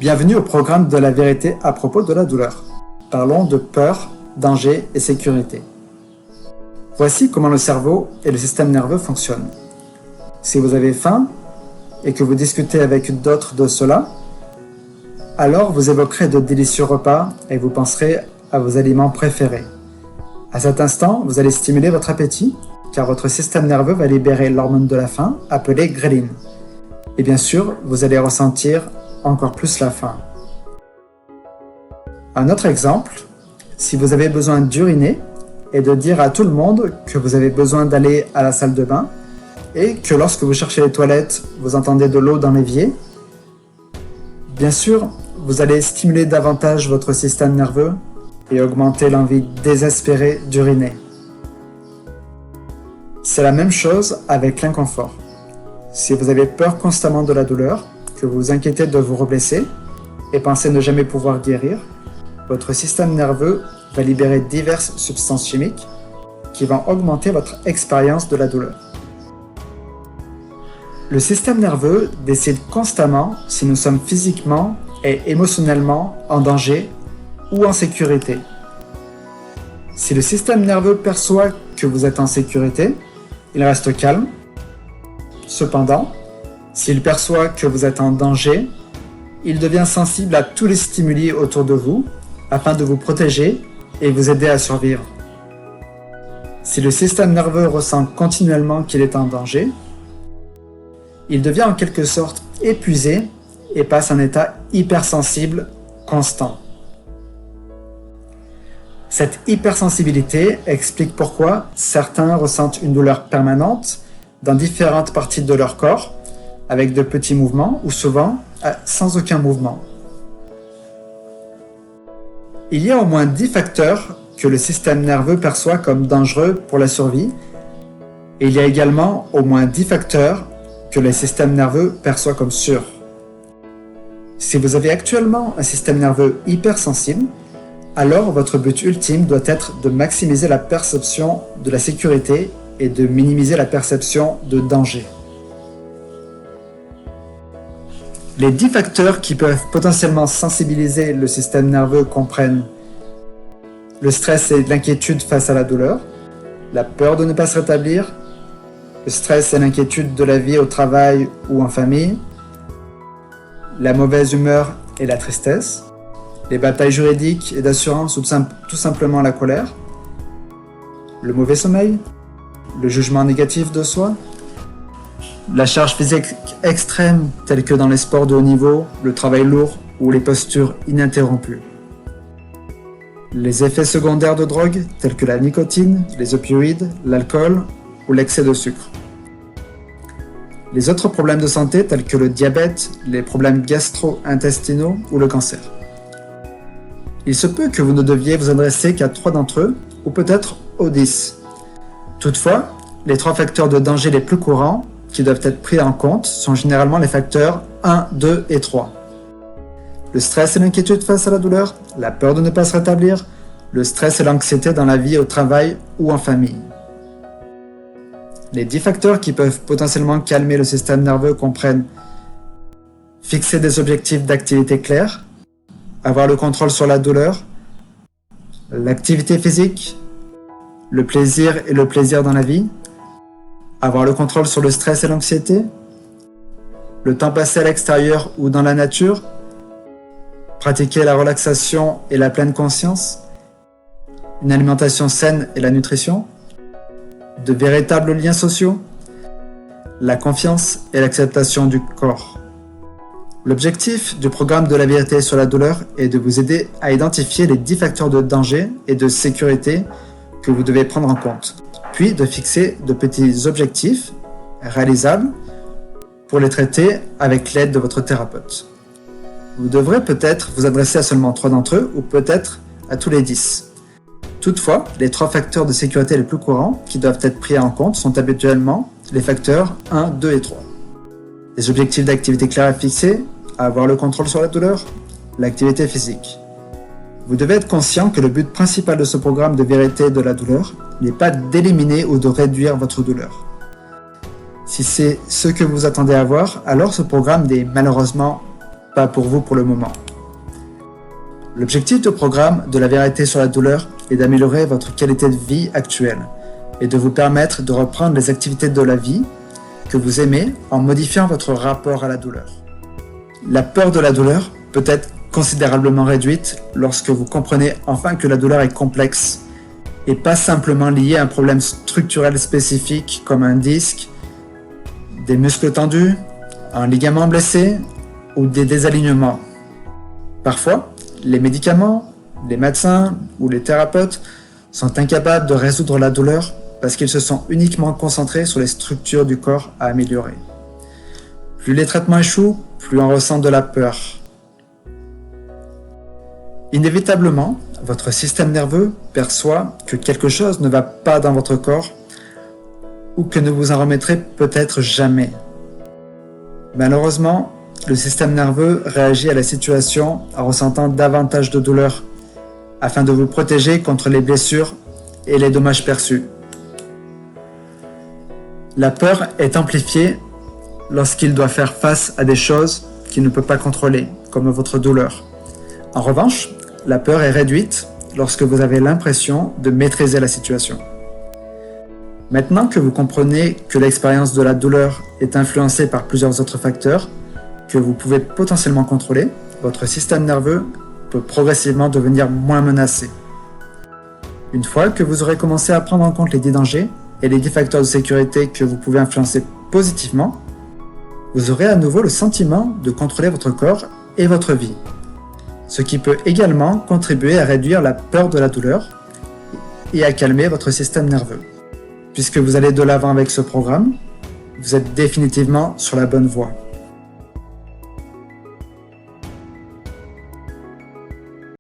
Bienvenue au programme de la vérité à propos de la douleur. Parlons de peur, danger et sécurité. Voici comment le cerveau et le système nerveux fonctionnent. Si vous avez faim et que vous discutez avec d'autres de cela, alors vous évoquerez de délicieux repas et vous penserez à vos aliments préférés. À cet instant, vous allez stimuler votre appétit car votre système nerveux va libérer l'hormone de la faim appelée ghrelin. Et bien sûr, vous allez ressentir encore plus la faim. Un autre exemple, si vous avez besoin d'uriner et de dire à tout le monde que vous avez besoin d'aller à la salle de bain et que lorsque vous cherchez les toilettes, vous entendez de l'eau dans l'évier, bien sûr, vous allez stimuler davantage votre système nerveux et augmenter l'envie désespérée d'uriner. C'est la même chose avec l'inconfort. Si vous avez peur constamment de la douleur, que vous vous inquiétez de vous reblesser et pensez ne jamais pouvoir guérir, votre système nerveux va libérer diverses substances chimiques qui vont augmenter votre expérience de la douleur. Le système nerveux décide constamment si nous sommes physiquement et émotionnellement en danger ou en sécurité. Si le système nerveux perçoit que vous êtes en sécurité, il reste calme. Cependant, s'il perçoit que vous êtes en danger, il devient sensible à tous les stimuli autour de vous afin de vous protéger et vous aider à survivre. Si le système nerveux ressent continuellement qu'il est en danger, il devient en quelque sorte épuisé et passe en état hypersensible constant. Cette hypersensibilité explique pourquoi certains ressentent une douleur permanente dans différentes parties de leur corps, avec de petits mouvements ou souvent sans aucun mouvement. Il y a au moins 10 facteurs que le système nerveux perçoit comme dangereux pour la survie et il y a également au moins 10 facteurs que le système nerveux perçoit comme sûrs. Si vous avez actuellement un système nerveux hypersensible, alors votre but ultime doit être de maximiser la perception de la sécurité et de minimiser la perception de danger. Les 10 facteurs qui peuvent potentiellement sensibiliser le système nerveux comprennent le stress et l'inquiétude face à la douleur, la peur de ne pas se rétablir, le stress et l'inquiétude de la vie au travail ou en famille, la mauvaise humeur et la tristesse, les batailles juridiques et d'assurance ou tout simplement la colère, le mauvais sommeil, le jugement négatif de soi, la charge physique extrême telle que dans les sports de haut niveau, le travail lourd ou les postures ininterrompues. Les effets secondaires de drogue tels que la nicotine, les opioïdes, l'alcool ou l'excès de sucre. Les autres problèmes de santé tels que le diabète, les problèmes gastro-intestinaux ou le cancer. Il se peut que vous ne deviez vous adresser qu'à 3 d'entre eux ou peut-être aux 10. Toutefois, les 3 facteurs de danger les plus courants qui doivent être pris en compte sont généralement les facteurs 1, 2 et 3. Le stress et l'inquiétude face à la douleur, la peur de ne pas se rétablir, le stress et l'anxiété dans la vie au travail ou en famille. Les 10 facteurs qui peuvent potentiellement calmer le système nerveux comprennent fixer des objectifs d'activité clairs, avoir le contrôle sur la douleur, l'activité physique, le plaisir et le plaisir dans la vie, avoir le contrôle sur le stress et l'anxiété, le temps passé à l'extérieur ou dans la nature, pratiquer la relaxation et la pleine conscience, une alimentation saine et la nutrition, de véritables liens sociaux, la confiance et l'acceptation du corps. L'objectif du programme de la vérité sur la douleur est de vous aider à identifier les 10 facteurs de danger et de sécurité que vous devez prendre en compte, puis de fixer de petits objectifs réalisables pour les traiter avec l'aide de votre thérapeute. Vous devrez peut-être vous adresser à seulement 3 d'entre eux ou peut-être à tous les 10. Toutefois, les 3 facteurs de sécurité les plus courants qui doivent être pris en compte sont habituellement les facteurs 1, 2 et 3. Les objectifs d'activité clairs à fixer, à avoir le contrôle sur la douleur, l'activité physique. Vous devez être conscient que le but principal de ce programme de vérité de la douleur n'est pas d'éliminer ou de réduire votre douleur. Si c'est ce que vous attendez à voir, alors ce programme n'est malheureusement pas pour vous pour le moment. L'objectif du programme de la vérité sur la douleur est d'améliorer votre qualité de vie actuelle et de vous permettre de reprendre les activités de la vie que vous aimez en modifiant votre rapport à la douleur. La peur de la douleur peut être considérablement réduite lorsque vous comprenez enfin que la douleur est complexe et pas simplement liée à un problème structurel spécifique comme un disque, des muscles tendus, un ligament blessé ou des désalignements. Parfois, les médicaments, les médecins ou les thérapeutes sont incapables de résoudre la douleur parce qu'ils se sont uniquement concentrés sur les structures du corps à améliorer. Plus les traitements échouent, plus on ressent de la peur. Inévitablement, votre système nerveux perçoit que quelque chose ne va pas dans votre corps ou que ne vous en remettrez peut-être jamais. Malheureusement, le système nerveux réagit à la situation en ressentant davantage de douleur afin de vous protéger contre les blessures et les dommages perçus. La peur est amplifiée lorsqu'il doit faire face à des choses qu'il ne peut pas contrôler, comme votre douleur. En revanche, la peur est réduite lorsque vous avez l'impression de maîtriser la situation. Maintenant que vous comprenez que l'expérience de la douleur est influencée par plusieurs autres facteurs que vous pouvez potentiellement contrôler, votre système nerveux peut progressivement devenir moins menacé. Une fois que vous aurez commencé à prendre en compte les 10 dangers et les 10 facteurs de sécurité que vous pouvez influencer positivement, vous aurez à nouveau le sentiment de contrôler votre corps et votre vie, ce qui peut également contribuer à réduire la peur de la douleur et à calmer votre système nerveux. Puisque vous allez de l'avant avec ce programme, vous êtes définitivement sur la bonne voie.